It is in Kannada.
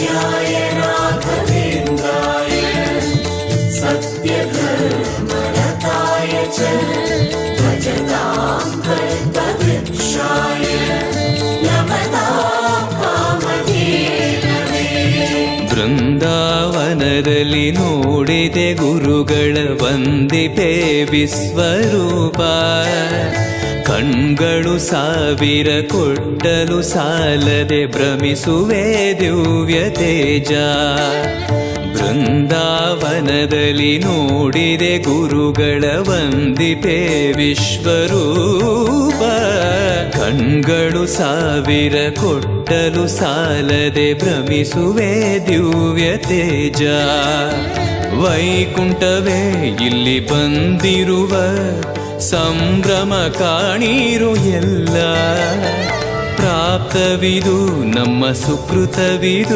पूज्याय राघवेन्द्राय सत्यधर्मरताय च भजतां कल्पवृक्षाय नमतां कामधेनवे। ಬೃಂದಾವನದಲ್ಲಿ ನೋಡಿದೆ ಗುರುಗಳ ವಂದಿಪೆ ವಿಶ್ವರೂಪ. ಕಣ್ಗಳು ಸಾವಿರ ಕೊಟ್ಟಲು ಸಾಲದೆ ಭ್ರಮಿಸುವೆ ದಿವ್ಯ ತೇಜ. ಬೃಂದಾವನದಲ್ಲಿ ನೋಡಿದೆ ಗುರುಗಳ ವಂದಿಪೆ ವಿಶ್ವರೂಪ. ಕಣ್ಗಳು ಸಾವಿರ ಕೊಟ್ಟಲು ಸಾಲದೆ ಭ್ರಮಿಸುವೆ ದಿವ್ಯ ತೇಜ. ವೈಕುಂಠವೇ ಇಲ್ಲಿ ಬಂದಿರುವ ಸಂಭ್ರಮ ಕಾಣಿರು ಎಲ್ಲ. ಪ್ರಾಪ್ತವಿದು ನಮ್ಮ ಸುಕೃತವಿದು